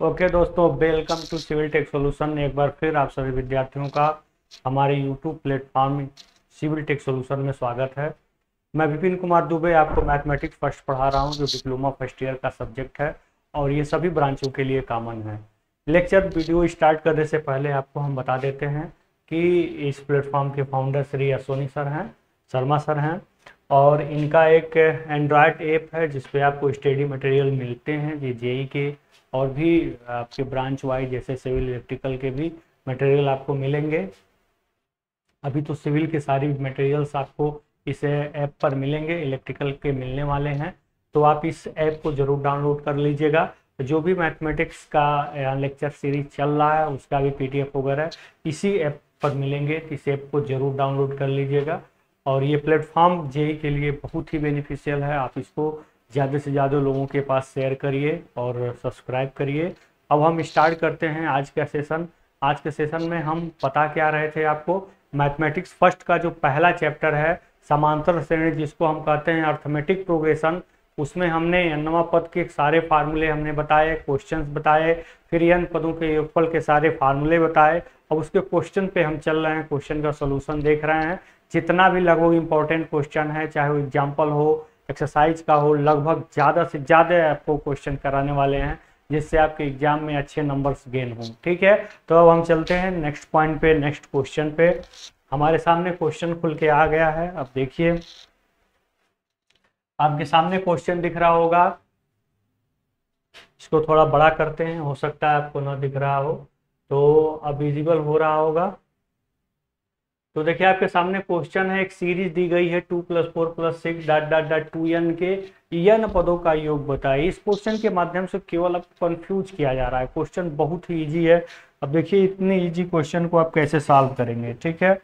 Okay दोस्तों, welcome to civil tech solution. एक बार फिर आप सभी विद्यार्थियों का हमारे YouTube platform civil tech solution में स्वागत है। मैं विपिन कुमार दुबे आपको मैथमेटिक्स फर्स्ट पढ़ा रहा हूं, जो डिप्लोमा फर्स्ट ईयर का सब्जेक्ट है और ये सभी ब्रांचों के लिए कॉमन है। लेक्चर वीडियो स्टार्ट करने से पहले आपको हम बता देते हैं कि इस प्लेटफॉर्म के फाउंडर श्री अश्वनी सर हैं, शर्मा सर हैं, और इनका एक एंड्रॉयड ऐप है जिसपे आपको स्टडी मटेरियल मिलते हैं, ये जेई के और भी आपके ब्रांच वाइज जैसे सिविल इलेक्ट्रिकल के भी मटेरियल आपको मिलेंगे। अभी तो सिविल के सारी मटेरियल्स आपको इस ऐप पर मिलेंगे, इलेक्ट्रिकल के मिलने वाले हैं, तो आप इस ऐप को ज़रूर डाउनलोड कर लीजिएगा। जो भी मैथमेटिक्स का लेक्चर सीरीज चल रहा है उसका भी पीडीएफ वगैरह इसी ऐप पर मिलेंगे, इस ऐप को ज़रूर डाउनलोड कर लीजिएगा। और ये प्लेटफॉर्म जेई के लिए बहुत ही बेनिफिशियल है, आप इसको ज़्यादा से ज़्यादा लोगों के पास शेयर करिए और सब्सक्राइब करिए। अब हम स्टार्ट करते हैं आज का सेशन। आज के सेशन में हम बता क्या रहे थे आपको, मैथमेटिक्स फर्स्ट का जो पहला चैप्टर है समांतर श्रेणी, जिसको हम कहते हैं अर्थमेटिक प्रोग्रेशन, उसमें हमने n पद के सारे फार्मूले हमने बताए, क्वेश्चंस बताए, फिर n पदों के योगफल के सारे फार्मूले बताए। अब उसके क्वेश्चन पे हम चल रहे हैं, क्वेश्चन का सोल्यूशन देख रहे हैं। जितना भी लगभग इंपॉर्टेंट क्वेश्चन है, चाहे वो एग्जाम्पल हो, एक्सरसाइज का हो, लगभग ज़्यादा से ज़्यादा आपको क्वेश्चन कराने वाले हैं जिससे आपके एग्जाम में अच्छे नंबर्स गेन हों। ठीक है, तो अब हम चलते हैं नेक्स्ट पॉइंट पे, नेक्स्ट क्वेश्चन पे। हमारे सामने क्वेश्चन खुल के आ गया है। अब देखिए, आपके सामने क्वेश्चन दिख रहा होगा, इसको थोड़ा बड़ा करते हैं, हो सकता है आपको ना दिख रहा हो, तो अब विजिबल हो रहा होगा। तो देखिए आपके सामने क्वेश्चन है, एक सीरीज दी गई है 2 + 4 + 6 डॉट डॉट डॉट 2n के n पदों का योग बताइए। इस क्वेश्चन के माध्यम से केवल अब कंफ्यूज किया जा रहा है। क्वेश्चन बहुत ही इजी है। अब देखिए इतने इजी क्वेश्चन को आप कैसे सॉल्व करेंगे। ठीक है,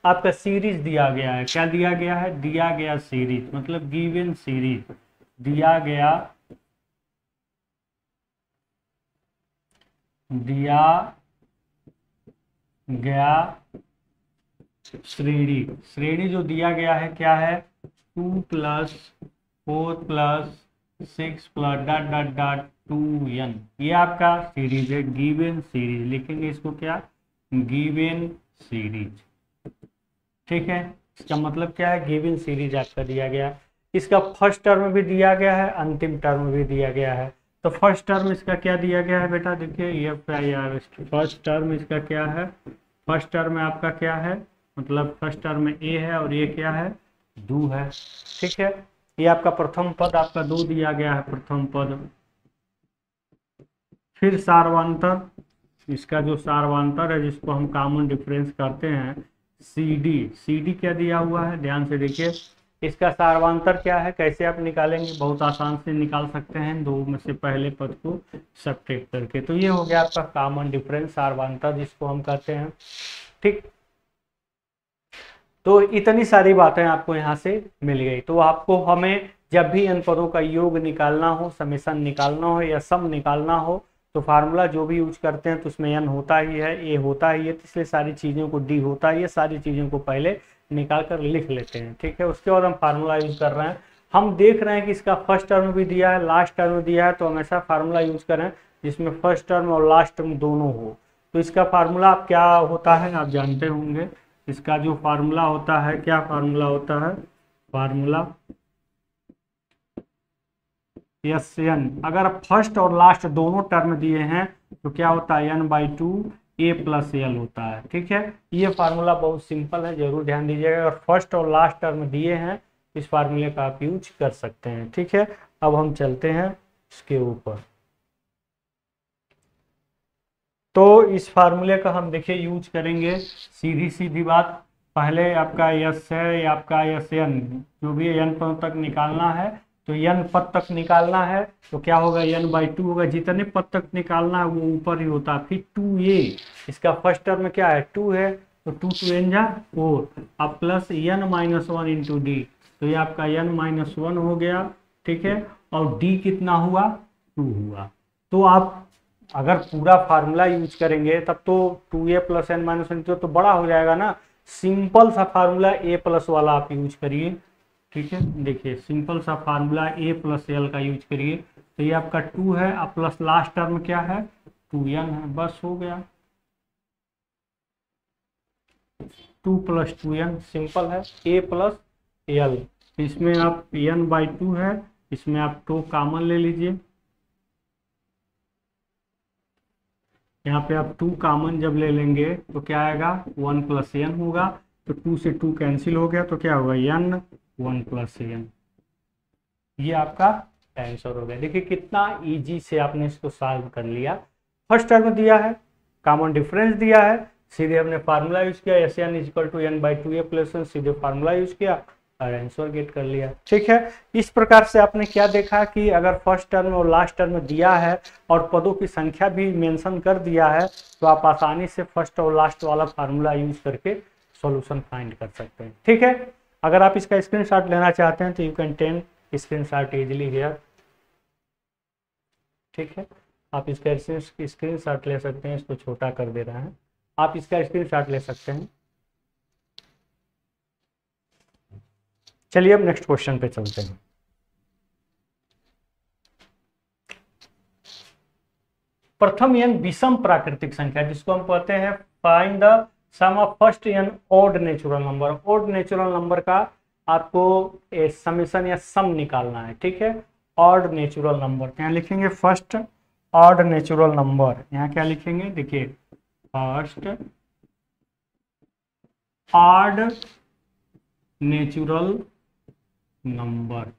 आपका सीरीज दिया गया है, क्या दिया गया है, दिया गया सीरीज, मतलब गिवन सीरीज, दिया गया श्रेणी जो दिया गया है क्या है, 2 + 4 + 6 + डॉट डॉट डॉट 2n, ये आपका सीरीज है, गिवन सीरीज। लिखेंगे इसको क्या, गिवन सीरीज। ठीक है, इसका मतलब क्या है, गिवन सीरीज आपका दिया गया है। इसका फर्स्ट टर्म भी दिया गया है, अंतिम टर्म भी दिया गया है। तो फर्स्ट टर्म इसका क्या दिया गया है बेटा, देखिए ये फर्स्ट टर्म इसका क्या है, फर्स्ट टर्म में आपका क्या है, मतलब फर्स्ट टर्म में ए है और ये क्या है, 2 है। ठीक है, ये आपका प्रथम पद आपका 2 दिया गया है, प्रथम पद। फिर सार्वंतर, इसका जो सार्वंतर है जिसको हम कॉमन डिफरेंस करते हैं, सी डी क्या दिया हुआ है, ध्यान से देखिए। इसका सार्वंतर क्या है, कैसे आप निकालेंगे, बहुत आसान से निकाल सकते हैं, 2 में से पहले पद को सब्ट्रैक्ट करके। तो ये हो गया आपका कॉमन डिफरेंस, सार्वंतर जिसको हम कहते हैं। ठीक, तो इतनी सारी बातें आपको यहाँ से मिल गई। तो आपको हमें जब भी इन पदों का योग निकालना हो, समेशन निकालना हो या सम निकालना हो, तो फार्मूला जो भी यूज करते हैं तो उसमें n होता ही है, a होता ही है, तो इसलिए सारी चीज़ों को d होता ही है, सारी चीज़ों को पहले निकाल कर लिख लेते हैं। ठीक है, उसके बाद हम फार्मूला यूज कर रहे हैं। हम देख रहे हैं कि इसका फर्स्ट टर्म भी दिया है, लास्ट टर्म दिया है, तो हमेशा फार्मूला यूज करें जिसमें फर्स्ट टर्म और लास्ट टर्म दोनों हो। तो इसका फार्मूला क्या होता है आप जानते होंगे, इसका जो फार्मूला होता है, क्या फार्मूला होता है, फार्मूला Sn, अगर फर्स्ट और लास्ट दोनों टर्म दिए हैं तो क्या होता है, n/2 a + l होता है। ठीक है, ये फार्मूला बहुत सिंपल है, जरूर ध्यान दीजिएगा। अगर फर्स्ट और लास्ट टर्म दिए हैं इस फार्मूले का आप यूज कर सकते हैं। ठीक है, अब हम चलते हैं इसके ऊपर। तो इस फार्मूले का हम देखिए यूज करेंगे, सीधी सीधी बात। पहले आपका यस है, आपका Sn, जो भी n पदों तक निकालना है, तो n पद तक निकालना है तो क्या होगा, n/2 होगा। जितने पद तक निकालना है वो ऊपर ही होता है। फिर 2a, इसका फर्स्ट टर्म में क्या है, 2 है, तो 2 × 2 = 4, अब प्लस n-1 × d, तो ये आपका n-1 हो गया। ठीक है, और d कितना हुआ, 2 हुआ। तो आप अगर पूरा फार्मूला यूज करेंगे तब तो 2a + n-1 तो बड़ा हो जाएगा ना। सिंपल सा फार्मूला a+ वाला आप यूज करिए। ठीक है, देखिए सिंपल सा फार्मूला a + l का यूज करिए, तो ये आपका 2 है, अब प्लस लास्ट टर्म क्या है, 2n है, बस हो गया। 2 + 2n सिंपल है, a + l। इसमें आप n/2 है, इसमें आप 2 कॉमन ले लीजिए। यहाँ पे आप 2 कॉमन जब ले लेंगे तो क्या आएगा, 1 + n होगा। तो 2 से 2 कैंसिल हो गया, तो क्या होगा n 1 + n। ये आपका आंसर हो गया। देखिए कितना इजी से आपने इसको सॉल्व कर लिया। फर्स्ट टर्म दिया है, कॉमन डिफरेंस दिया है, सीधे हमने फार्मूला यूज किया, Sn = n/2a + 1, सीधे फार्मूला यूज किया और आंसर गेट कर लिया। ठीक है, इस प्रकार से आपने क्या देखा कि अगर फर्स्ट टर्म और लास्ट टर्म दिया है और पदों की संख्या भी मेंशन कर दिया है तो आप आसानी से फर्स्ट और लास्ट वाला फार्मूला यूज करके सॉल्यूशन फाइंड कर सकते हैं। ठीक है, अगर आप इसका स्क्रीनशॉट लेना चाहते हैं तो you can take screenshot easily here. ठीक है, आप इसका स्क्रीनशॉट ले सकते हैं, इसको छोटा कर दे रहा है, आप इसका स्क्रीनशॉट ले सकते हैं। चलिए अब नेक्स्ट क्वेश्चन पे चलते हैं। प्रथम n विषम प्राकृतिक संख्या, जिसको हम कहते हैं find the sum of first n odd natural number. Odd natural number का आपको समेशन या सम निकालना है। ठीक है, ऑड नेचुरल नंबर यहाँ लिखेंगे फर्स्ट ऑड नेचुरल नंबर। यहाँ क्या लिखेंगे, देखिए फर्स्ट ऑड नेचुरल नंबर,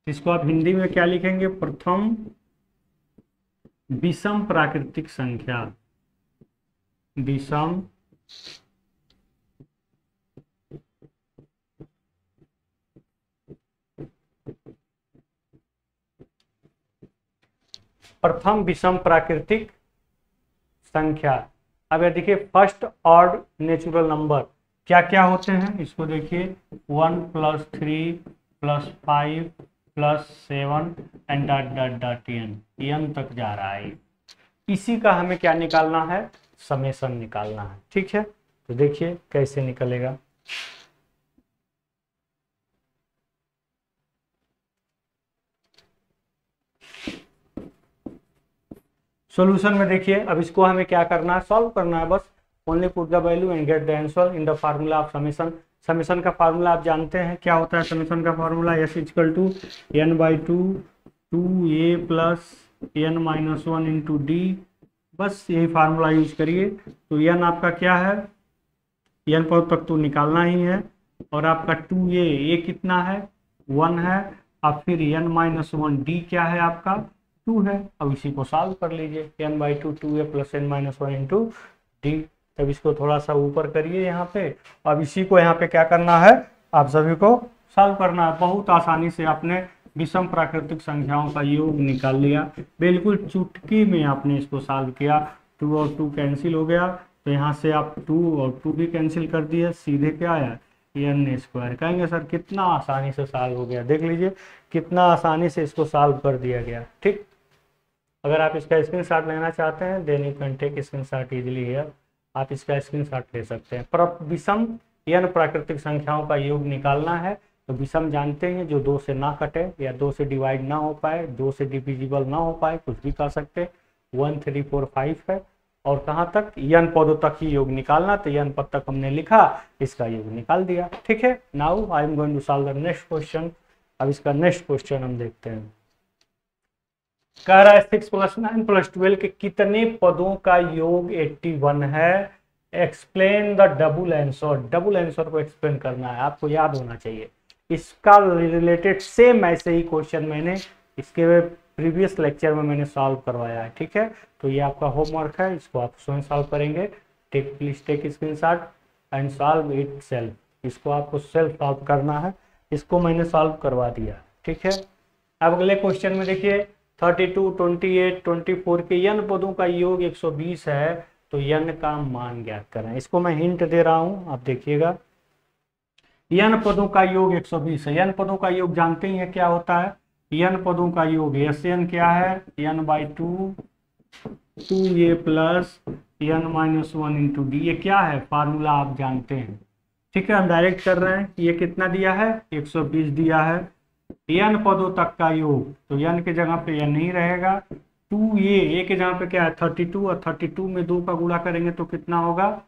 इसको आप हिंदी में क्या लिखेंगे, प्रथम विषम प्राकृतिक संख्या। विषम प्रथम विषम प्राकृतिक संख्या। अब ये देखिए फर्स्ट ऑड नेचुरल नंबर क्या क्या होते हैं, इसको देखिए 1 + 3 + 5 + 7 एंड n तक जा रहा है। इसी का हमें क्या निकालना है, समेशन निकालना है। ठीक है, तो देखिए कैसे निकलेगा। सॉल्यूशन में देखिए अब इसको हमें क्या करना है, सॉल्व करना है बस। Only put the value and get the answer in the formula of summation. Summation का फार्मूला आप जानते हैं क्या होता है, समेशन का formula S = n/2 2a + n - 1 × d। बस यही फार्मूला यूज करिए। तो n आपका क्या है, n पर तक तो निकालना ही है, और आपका 2a, ये कितना है 1 है, और फिर n - 1 d क्या है आपका 2 है। अब इसी को सॉल्व कर लीजिए, n/2 2a + n - 1 × d। तब इसको थोड़ा सा ऊपर करिए यहाँ पे। अब इसी को यहाँ पे क्या करना है, आप सभी को सॉल्व करना है। बहुत आसानी से आपने विषम प्राकृतिक संख्याओं का योग निकाल लिया, बिल्कुल चुटकी में आपने इसको सॉल्व किया। 2 और 2 कैंसिल हो गया, तो यहाँ से आप 2 और 2 भी कैंसिल कर दिए, सीधे क्या आया n²। कहेंगे सर कितना आसानी से सॉल्व हो गया, देख लीजिए कितना आसानी से इसको सॉल्व कर दिया गया। ठीक, अगर आप इसका स्क्रीनशॉट लेना चाहते हैं then you can take screenshot easily here, आप इसका स्क्रीनशॉट ले सकते हैं। पर विषम n प्राकृतिक संख्याओं का योग निकालना है तो विषम जानते हैं जो 2 से ना कटे या 2 से डिवाइड ना हो पाए, 2 से डिविजिबल ना हो पाए, कुछ भी कह सकते। 1 3 4 5 है, और कहाँ तक n पदों तक ही योग निकालना, तो n पद तक हमने लिखा, इसका योग निकाल दिया। ठीक है, now I am going to solve the next question. अब इसका नेक्स्ट क्वेश्चन हम देखते हैं। कह रहा है 6 + 9 + 12 के कितने पदों का योग 81 है, explain the double answer. Double answer को एक्सप्लेन करना है, आपको याद होना चाहिए। इसका रिलेटेड सेम ऐसे ही क्वेश्चन मैंने इसके प्रीवियस लेक्चर में मैंने सॉल्व करवाया है। ठीक है, तो ये आपका होमवर्क है, इसको आप स्वयं सॉल्व करेंगे। Please take screenshot and solve it self. इसको आपको सेल्फ सॉल्व करना है, इसको मैंने सॉल्व करवा दिया। ठीक है, अब अगले क्वेश्चन में देखिए 32 28 24 के n पदों का योग 120 है, तो n का मान ज्ञात करें। इसको मैं हिंट दे रहा हूं, आप देखिएगा। n पदों का योग 120 है। n पदों का योग जानते ही है क्या होता है, n पदों का योग Sn क्या है, n/2 2a + n - 1 × d। ये क्या है, फार्मूला आप जानते हैं। ठीक है, हम डायरेक्ट कर रहे हैं। ये कितना दिया है, 120 दिया है, n पदों तक का योग, तो n की जगह पे n ही रहेगा। 2 ये के जगह पे क्या है 32, और 32 में 2 का गुणा करेंगे तो कितना होगा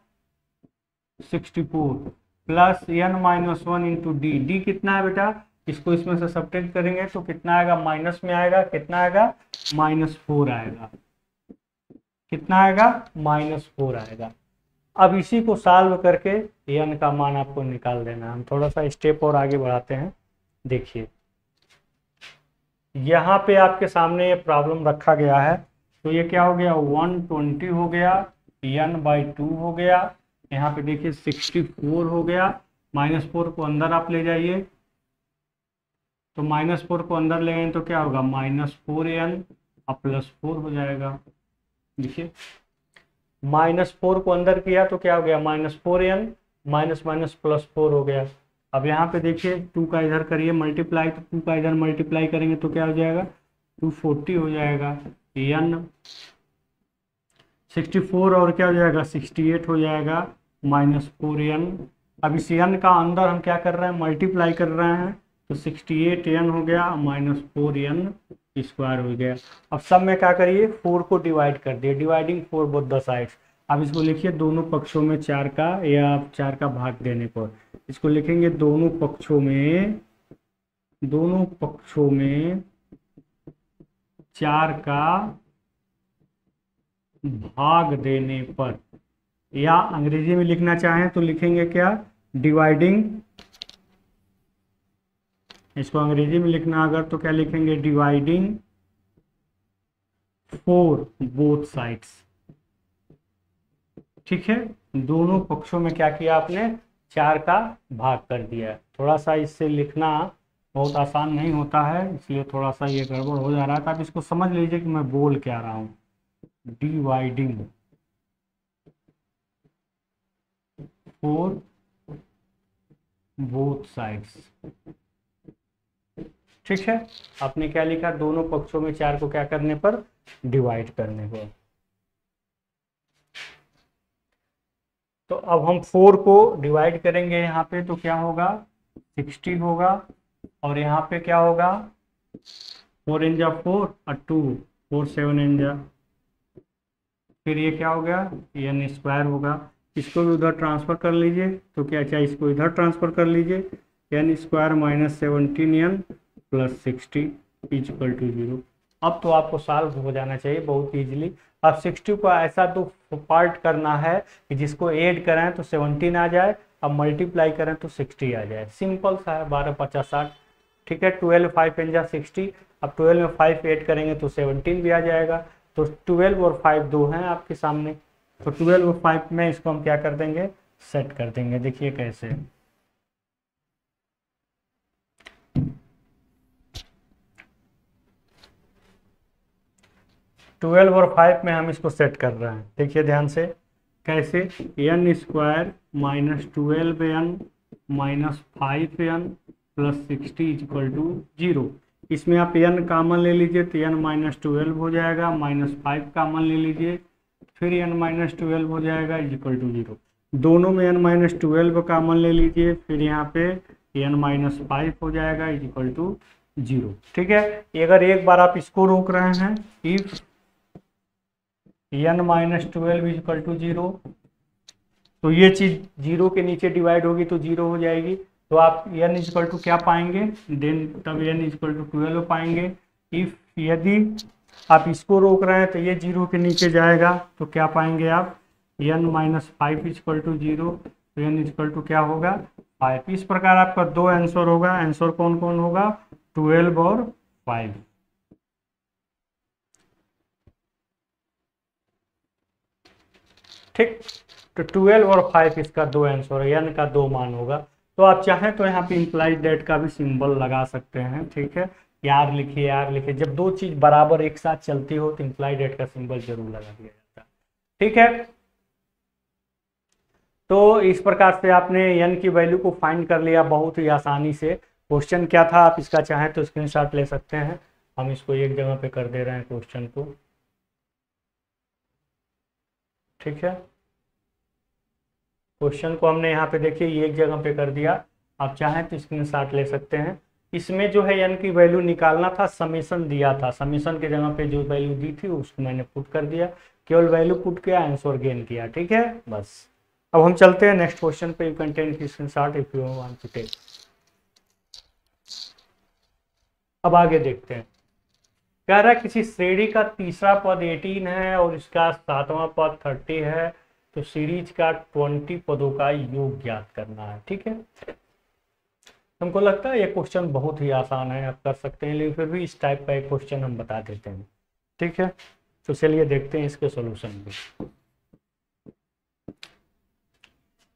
64, plus n minus 1 into D. D कितना है बेटा, इसको इसमें से सब्ट्रैक्ट करेंगे तो कितना आएगा, माइनस में आएगा, कितना आएगा -4 आएगा। कितना आएगा -4 आएगा। अब इसी को सॉल्व करके n का मान आपको निकाल देना है। हम थोड़ा सा स्टेप और आगे बढ़ाते हैं। देखिए यहाँ पे आपके सामने ये प्रॉब्लम रखा गया है, तो ये क्या हो गया 120 हो गया, n/2 हो गया। यहाँ पे देखिए 64 हो गया, -4 को अंदर आप ले जाइए, तो -4 को अंदर ले गए तो क्या होगा -4n और +4 हो जाएगा। देखिए -4 को अंदर किया तो क्या हो गया -4n, माइनस माइनस +4 हो गया। अब यहाँ पे देखिए 2 का इधर करिए मल्टीप्लाई, तो 2 का इधर मल्टीप्लाई करेंगे तो क्या हो जाएगा 240 हो जाएगा। n 64 और क्या हो जाएगा 68 हो जाएगा, -4n। अब इस n का अंदर हम क्या कर रहे हैं मल्टीप्लाई कर रहे हैं, तो 68n हो गया -4n स्क्वायर हो गया। अब सब में क्या करिए 4 को डिवाइड कर दिए, डिवाइडिंग 4 बोथ द साइड्स। अब इसको लिखिए दोनों पक्षों में 4 का, या 4 का भाग देने पर इसको लिखेंगे दोनों पक्षों में 4 का भाग देने पर, या अंग्रेजी में लिखना चाहें तो लिखेंगे क्या डिवाइडिंग। इसको अंग्रेजी में लिखना अगर तो क्या लिखेंगे डिवाइडिंग 4 बोथ साइड्स। ठीक है, दोनों पक्षों में क्या किया आपने 4 का भाग कर दिया। थोड़ा सा इससे लिखना बहुत आसान नहीं होता है, इसलिए थोड़ा सा ये गड़बड़ हो जा रहा था। आप इसको समझ लीजिए कि मैं बोल क्या रहा हूँ, डिवाइडिंग 4 बोथ साइड्स। ठीक है, आपने क्या लिखा दोनों पक्षों में 4 को क्या करने पर डिवाइड करने पर। तो अब हम 4 को डिवाइड करेंगे यहाँ पे तो क्या होगा 60 होगा, और यहाँ पे क्या होगा 4 × 4 और 2 4 7 × फिर ये क्या हो गया n स्क्वायर होगा। इसको भी उधर ट्रांसफर कर लीजिए, तो क्या अच्छा इसको इधर ट्रांसफर कर लीजिए, n स्क्वायर -17n + 60 = 0। अब तो आपको सॉल्व हो जाना चाहिए बहुत इजीली। अब 60 को ऐसा दो पार्ट करना है कि जिसको ऐड करें तो 17 आ जाए, अब मल्टीप्लाई करें तो 60 आ जाए। सिंपल सा है, 12 50 60। ठीक है, 12 5 × 60। अब 12 में 5 ऐड करेंगे तो 17 भी आ जाएगा। तो 12 और 5 दो हैं आपके सामने, तो 12 और 5 में इसको हम क्या कर देंगे सेट कर देंगे। देखिए कैसे, ट्वेल्व और 5 में हम इसको सेट कर रहे हैं। देखिए ध्यान से कैसे, n स्क्वायर -12n -5n + 60 = 0। इसमें आप n कामन ले लीजिए तो n -12 हो जाएगा, -5 कामन ले लीजिए फिर n -12 हो जाएगा = 0। दोनों में n -12 कामन ले लीजिए, फिर यहाँ पे n -5 हो जाएगा = 0। ठीक है, अगर एक बार आप इसको रोक रहे हैं इफ n -12 = 0, तो ये चीज 0 के नीचे डिवाइड होगी तो 0 हो जाएगी। तो आप n = क्या पाएंगे देन, तब n = 12 पाएंगे। इफ यदि आप इसको रोक रहे हैं तो ये 0 के नीचे जाएगा, तो क्या पाएंगे आप n -5 = 0, तो n = क्या होगा 5। इस प्रकार आपका दो आंसर होगा। आंसर कौन कौन होगा 12 और 5। ठीक, तो 12 और 5 इसका दो आंसर है, n का 2 मान होगा। तो आप चाहें तो यहाँ पे इम्प्लाइड डेट का भी सिंबल लगा सकते हैं। ठीक है, यार लिखिए यार लिखिए, जब दो चीज बराबर एक साथ चलती हो तो इम्प्लाइड डेट का सिंबल जरूर लगा दिया जाता है। ठीक है, तो इस प्रकार से आपने n की वैल्यू को फाइंड कर लिया बहुत ही आसानी से। क्वेश्चन क्या था आप इसका चाहें तो स्क्रीनशॉट ले सकते हैं, हम इसको एक जगह पे कर दे रहे हैं क्वेश्चन को। ठीक है, क्वेश्चन को हमने यहाँ पे देखिए ये एक जगह पे कर दिया, आप चाहें तो स्क्रीनशॉट ले सकते हैं। इसमें जो है n की वैल्यू निकालना था, समेशन दिया था, समेशन के जगह पे जो वैल्यू दी थी उसको मैंने पुट कर दिया, केवल वैल्यू पुट किया, आंसर गेन किया। ठीक है, बस। अब हम चलते हैं नेक्स्ट क्वेश्चन पे। You can take screenshot if you want to take. अब आगे देखते हैं। कह रहा है किसी श्रेणी का तीसरा पद 18 है और इसका सातवां पद 30 है, तो सीरीज का 20 पदों का योग ज्ञात करना है। ठीक है, हमको लगता है ये क्वेश्चन बहुत ही आसान है, आप कर सकते हैं, लेकिन फिर भी इस टाइप का एक क्वेश्चन हम बता देते हैं। ठीक है, तो चलिए देखते हैं इसके सॉल्यूशन भी।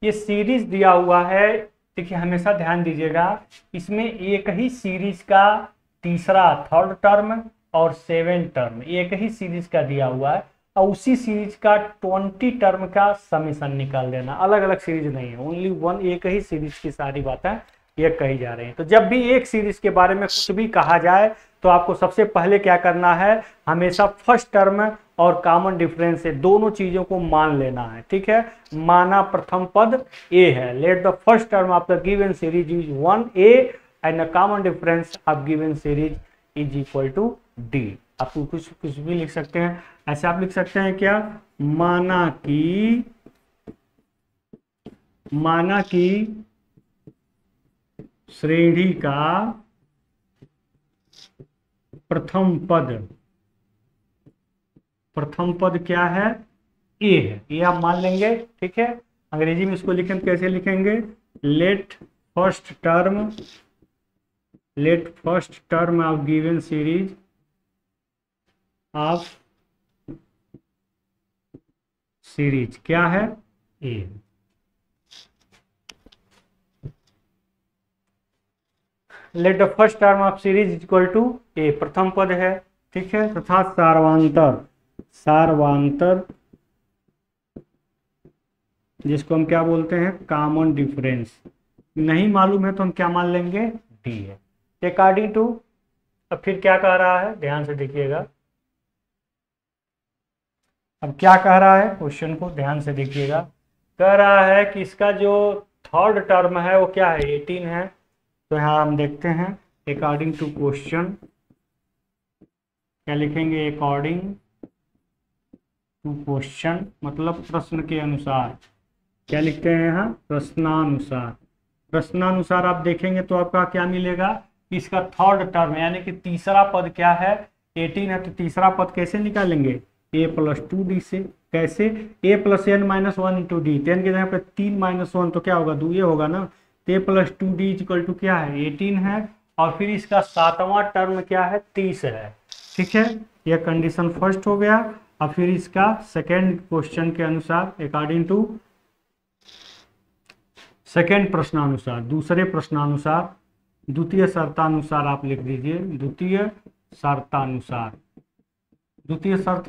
ये सीरीज दिया हुआ है, देखिए हमेशा ध्यान दीजिएगा, इसमें एक ही सीरीज का तीसरा थर्ड टर्म और 7 टर्म एक ही सीरीज का दिया हुआ है, और उसी सीरीज का 20 टर्म का समेशन निकाल देना। अलग अलग सीरीज नहीं है, ओनली वन, एक ही सीरीज की सारी बातें ये कही जा रही हैं। तो जब भी एक सीरीज के बारे में कुछ भी कहा जाए तो आपको सबसे पहले क्या करना है, हमेशा फर्स्ट टर्म और कॉमन डिफरेंस है, दोनों चीजों को मान लेना है। ठीक है, माना प्रथम पद ए है, let the first term of the given series is 1a and the common difference of given series is equal to d। आप कुछ कुछ भी लिख सकते हैं, ऐसे आप लिख सकते हैं क्या, माना कि श्रेणी का प्रथम पद क्या है, ए है, ये आप मान लेंगे। ठीक है, अंग्रेजी में इसको लिखें कैसे लिखेंगे, let first term of given series of series क्या है, A. Let the first term of series equal to A, प्रथम पद है। ठीक है, तथा सारवांतर जिसको हम क्या बोलते हैं, कॉमन डिफरेंस, नहीं मालूम है तो हम क्या मान लेंगे, डी है। अकॉर्डिंग टू, अब फिर क्या कह रहा है, ध्यान से देखिएगा, अब क्या कह रहा है, क्वेश्चन को ध्यान से देखिएगा। कह रहा है कि इसका जो थर्ड टर्म है वो क्या है, 18 है। तो यहाँ हम देखते हैं, अकॉर्डिंग टू क्वेश्चन क्या लिखेंगे, अकॉर्डिंग टू क्वेश्चन मतलब प्रश्न के अनुसार, क्या लिखते हैं यहाँ, प्रश्नानुसार आप देखेंगे तो आपका क्या मिलेगा, इसका थर्ड टर्म यानी कि तीसरा पद क्या है, 18 है, तो तीसरा पद कैसे निकालेंगे, a प्लस 2d से। कैसे, a plus n minus 1 into D, 10 के जगह पे 3 माइनस 1 तो क्या होगा, 2 ये होगा ना। तो a plus 2d equal to क्या है, 18 है, और फिर इसका सातवां टर्म क्या है, 30 है। ठीक है, यह कंडीशन फर्स्ट हो गया। अब फिर इसका सेकेंड क्वेश्चन के अनुसार, अकॉर्डिंग टू सेकेंड प्रश्नानुसार, दूसरे प्रश्नानुसार, द्वितीय शर्तानुसार आप लिख दीजिए, द्वितीय शर्त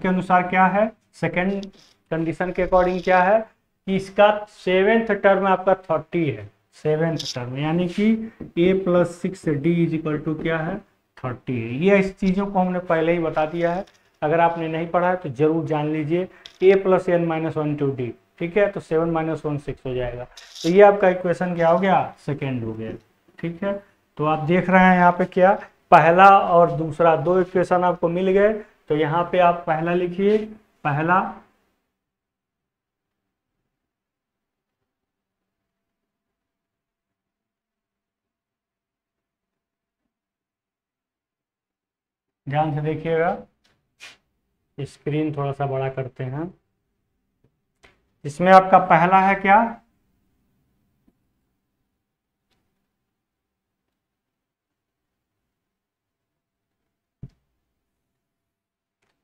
के अनुसार क्या है, सेकेंड कंडीशन के अकॉर्डिंग क्या है कि इसका 7th टर्म आपका 30 है, 7th टर्म यानी कि a plus 6d is equal to क्या है, 30 है। ये इस चीज़ों को हमने पहले ही बता दिया है, अगर आपने नहीं पढ़ा है तो जरूर जान लीजिए। a plus n minus 1 two d, ठीक है, तो 7 माइनस 1 6 हो जाएगा। तो ये आपका इक्वेशन क्या हो गया, सेकेंड हो गया। ठीक है, तो आप देख रहे हैं यहाँ पे क्या, पहला और दूसरा दो इक्वेशन आपको मिल गए। तो यहाँ पे आप पहला लिखिए, पहला ध्यान से देखिएगा, स्क्रीन थोड़ा सा बड़ा करते हैं। इसमें आपका पहला है क्या,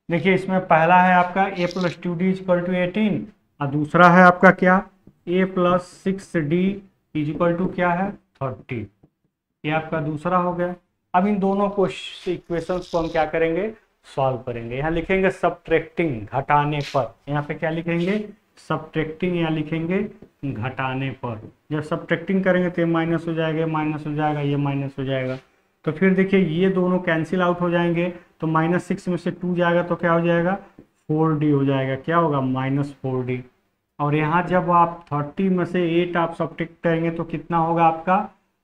देखिए इसमें पहला है आपका a plus 2d equal to 18 और दूसरा है आपका क्या, a plus 6d equal to क्या है 30। ये आपका दूसरा हो गया। अब इन दोनों को इक्वेशंस को हम क्या करेंगे, सॉल्व करेंगे। यहाँ लिखेंगे सब्ट्रैक्टिंग, घटाने पर। यहाँ पे क्या लिखेंगे, सब्ट्रैक्टिंग, या लिखेंगे घटाने पर। जब सब्ट्रैक्टिंग करेंगे तो ये माइनस हो जाएगा, माइनस हो जाएगा, ये माइनस हो जाएगा। तो फिर देखिए ये दोनों कैंसिल आउट हो जाएंगे, तो -6 में से 2 जाएगा तो क्या हो जाएगा, 4d हो जाएगा। क्या होगा, -4d। और यहाँ जब आप 30 में से 8 आप सब्ट्रैक्ट करेंगे तो कितना होगा आपका,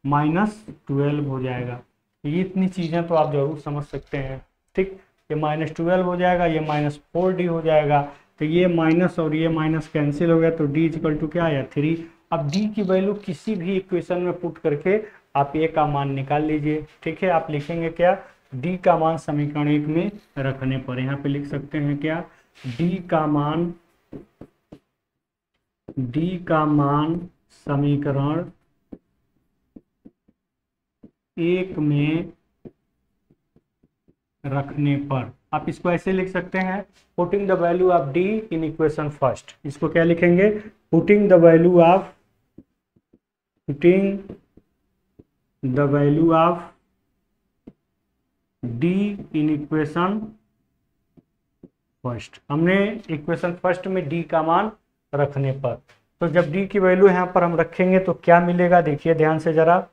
-12 हो जाएगा। तो ये इतनी चीज़ें तो आप जरूर समझ सकते हैं। ठीक, ये -12 हो जाएगा, ये -4d हो जाएगा, तो ये माइनस और ये माइनस कैंसिल हो गया, तो d इक्वल टू क्या आया 3। अब d की वैल्यू किसी भी इक्वेशन में पुट करके आप a का मान निकाल लीजिए। ठीक है, आप लिखेंगे क्या, d का मान समीकरण 1 में रखने पर यहाँ पे लिख सकते हैं क्या, d का मान समीकरण 1 में रखने पर आप इसको ऐसे लिख सकते हैं, putting the value of d in equation first. इसको क्या लिखेंगे, putting the value of d in equation first. हमने इक्वेशन फर्स्ट में d का मान रखने पर, तो जब d की वैल्यू यहाँ पर हम रखेंगे तो क्या मिलेगा, देखिए ध्यान से जरा।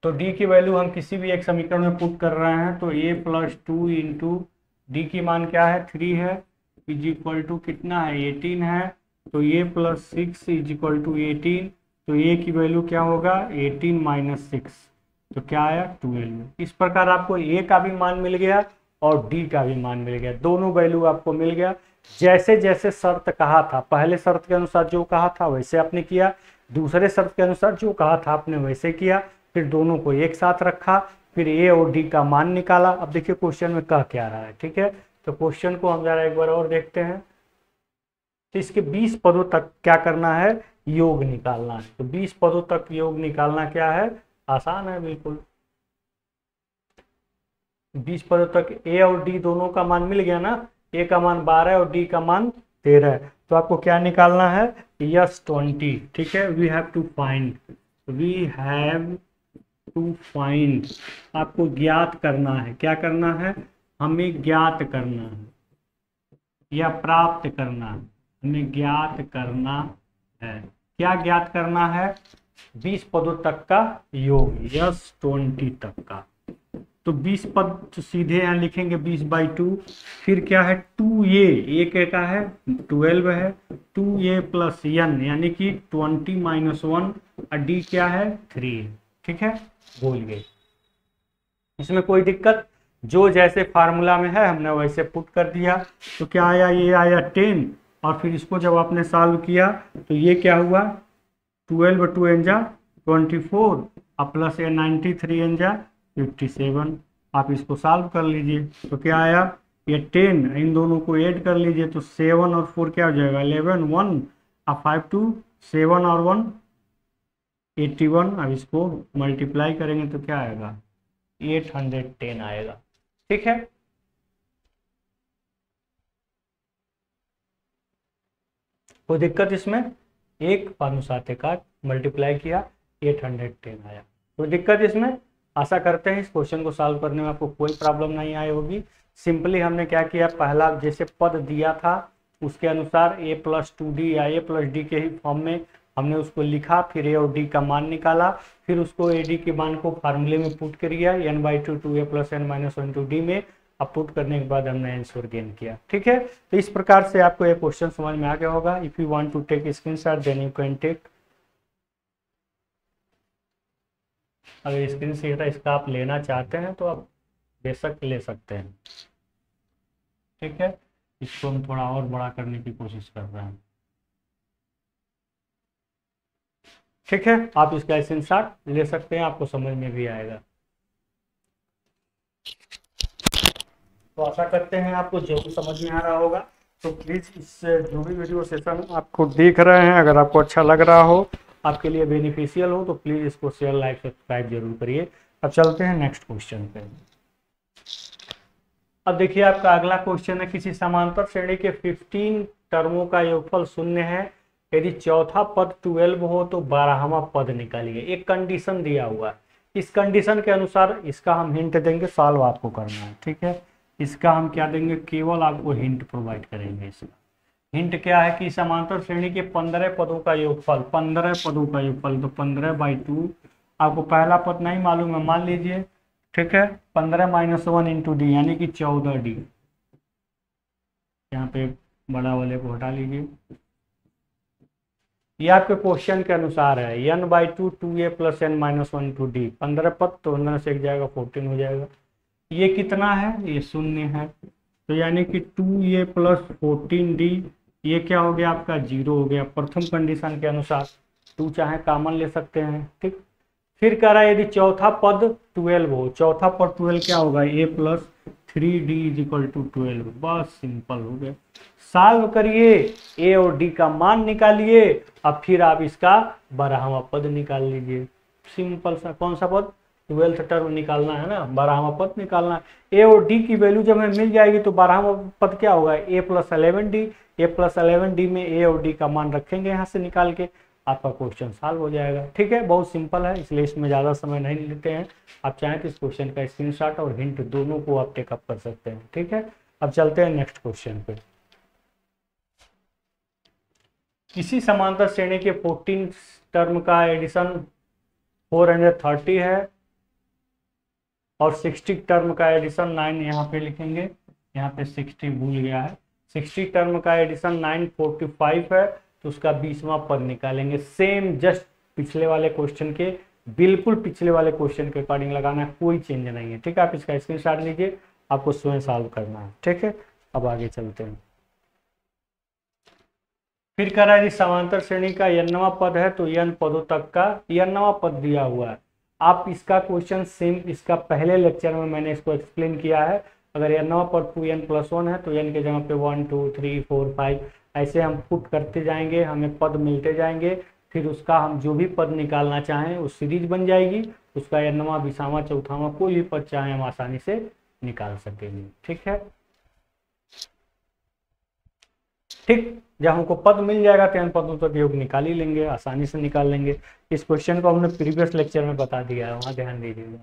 तो d की वैल्यू हम किसी भी एक समीकरण में पुट कर रहे हैं, तो a + 2 इंटू डी की मान क्या है 3 है, इज इक्वल टू कितना है 18 है, तो a + 6 इज इक्वल टू 18, तो a की वैल्यू क्या होगा 18 - 6, तो क्या आया 12। इस प्रकार आपको a का भी मान मिल गया और d का भी मान मिल गया, दोनों वैल्यू आपको मिल गया। जैसे जैसे शर्त कहा था, पहले शर्त के अनुसार जो कहा था वैसे आपने किया, दूसरे शर्त के अनुसार जो कहा था आपने वैसे किया, फिर दोनों को एक साथ रखा, फिर a और d का मान निकाला। अब देखिए क्वेश्चन में कह क्या रहा है। ठीक है, तो क्वेश्चन को हम जरा एक बार और देखते हैं। तो इसके 20 पदों तक क्या करना है, योग निकालना है। तो 20 पदों तक योग निकालना क्या है, आसान है बिल्कुल। 20 पदों तक a और d दोनों का मान मिल गया ना, a का मान 12 और d का मान 13 है, तो आपको क्या निकालना है, यस 20। ठीक है, वी हैव टू फाइंड, आपको ज्ञात करना है। क्या करना है, हमें ज्ञात करना है या प्राप्त करना है, हमें ज्ञात करना है। क्या ज्ञात करना है, 20 पदों तक का योग, यस 20 तक का। तो 20 पद तो सीधे यहाँ लिखेंगे 20/2, फिर क्या है 2a, a का है 12 है, 2a + n यानी कि 20 - 1 और d क्या है 3। ठीक है, भूल गए, इसमें कोई दिक्कत, जो जैसे फार्मूला में है हमने वैसे पुट कर दिया। तो क्या आया, ये आया 10, और फिर इसको जब आपने सॉल्व किया तो ये क्या हुआ 12 × 2 = 24 और प्लस ये 93 × 57। आप इसको सॉल्व कर लीजिए, तो क्या आया, ये 10, इन दोनों को ऐड कर लीजिए, तो 7 और 4 क्या हो जाएगा 11, 1 और 5 2 7 और 1 81। अब इसको मल्टीप्लाई करेंगे तो क्या आएगा 810 आएगा। ठीक है, कोई दिक्कत इसमें, एक अनुसाते का मल्टीप्लाई किया 810 आया, कोई दिक्कत इसमें। आशा करते हैं इस क्वेश्चन को सॉल्व करने में आपको कोई प्रॉब्लम नहीं आई होगी। सिंपली हमने क्या किया, पहला जैसे पद दिया था उसके अनुसार a + 2d या a + d के ही फॉर्म में हमने उसको लिखा, फिर a और d का मान निकाला, फिर उसको ad के मान को फार्मूले में पुट किया n/2 2a + n - 1 2d में, अब पुट करने के बाद हमने आंसर गेन किया। ठीक है, तो इस प्रकार से आपको ये क्वेश्चन समझ में आ गया होगा। If you want to take screenshot then you can take. अगर स्क्रीनशॉट इसका आप लेना चाहते हैं तो आप बेशक ले सकते हैं। ठीक है, इसको हम थोड़ा और बड़ा करने की कोशिश कर रहे हैं। ठीक है, आप इसका स्क्रीनशॉट ले सकते हैं, आपको समझ में भी आएगा। तो आशा करते हैं आपको जरूर समझ में आ रहा होगा। तो प्लीज़ इस जो भी वीडियो सेशन आपको देख रहे हैं, अगर आपको अच्छा लग रहा हो, आपके लिए बेनिफिशियल हो, तो प्लीज़ इसको शेयर लाइक सब्सक्राइब जरूर करिए। अब चलते हैं नेक्स्ट क्वेश्चन पे। अब देखिए आपका अगला क्वेश्चन है, किसी समांतर श्रेणी के 15 टर्मों का योगफल 0 है, यदि चौथा पद 12 हो तो 12वां पद निकालिए। एक कंडीशन दिया हुआ है, इस कंडीशन के अनुसार इसका हम हिंट देंगे, सॉल्व आपको करना है। ठीक है, इसका हम क्या देंगे, केवल आपको हिंट प्रोवाइड करेंगे। इसका हिंट क्या है कि समांतर श्रेणी के 15 पदों का योगफल, 15 पदों का योगफल, तो 15/2। आपको पहला पद नहीं मालूम है, मान लीजिए। ठीक है, 15 - 1 × d यानी कि 14d। यहाँ पे बड़ा वाले को हटा लीजिए। ये आपके क्वेश्चन के अनुसार है, n/2 2a + n-1 2d, 15 पद, तो 15 से एक जाएगा 14 हो जाएगा। ये कितना है, ये 0 है, तो यानी कि 2a + 14d, ये क्या हो गया आपका 0 हो गया। प्रथम कंडीशन के अनुसार 2 चाहे कॉमन ले सकते हैं, ठीक। फिर कह रहा है यदि चौथा पद 12 हो, चौथा पद 12 क्या होगा, a + 3d = 12, बस सिंपल हो गया। सॉल्व करिए, ए और डी का मान निकालिए, अब फिर आप इसका 12वां पद निकाल लीजिए। सिंपल सा, कौन सा पद, 12th टर्म निकालना है ना, 12वां पद निकालना है। ए और डी की वैल्यू जब हमें मिल जाएगी तो 12वां पद क्या होगा, a + 11d, a + 11d में ए और डी का मान रखेंगे यहाँ से निकाल के, आपका क्वेश्चन सॉल्व हो जाएगा। ठीक है, बहुत सिंपल है, इसलिए इसमें ज़्यादा समय नहीं लेते हैं। आप चाहें तो इस क्वेश्चन का स्क्रीनशॉट और हिंट दोनों को आप टेकअप कर सकते हैं। ठीक है, अब चलते हैं नेक्स्ट क्वेश्चन पे। किसी समांतर श्रेणी के 14 टर्म का एडिशन 430 है और 60 टर्म का एडिशन 9, यहाँ पे लिखेंगे, यहाँ पे 60 भूल गया है, 60 टर्म का एडिशन 945 है, तो उसका 20वां पद निकालेंगे। सेम जस्ट पिछले वाले क्वेश्चन के, बिल्कुल पिछले वाले क्वेश्चन के अकॉर्डिंग लगाना है, कोई चेंज नहीं है। ठीक है, आप इसका स्क्रीनशॉट लीजिए, आपको स्वयं सॉल्व करना है। ठीक है, अब आगे चलते हैं। फिर कह रहा है समांतर श्रेणी का n वां पद है, तो n पदों तक का n वां पद दिया हुआ है। आप इसका क्वेश्चन सेम, इसका पहले लेक्चर में मैंने इसको एक्सप्लेन किया है। अगर n वां पद 2n+1 है तो n के जगह पे 1 2 3 4 5 ऐसे हम पुट करते जाएंगे, हमें पद मिलते जाएंगे। फिर उसका हम जो भी पद निकालना चाहें वो सीरीज बन जाएगी, उसका n वां 20वां 4वां कोई भी पद चाहे हम आसानी से निकाल सकेंगे। ठीक है, ठीक, जब हमको पद मिल जाएगा तो n पदों तक योग निकाल ही लेंगे, आसानी से निकाल लेंगे। इस क्वेश्चन को हमने प्रीवियस लेक्चर में बता दिया है, वहाँ ध्यान दीजिएगा।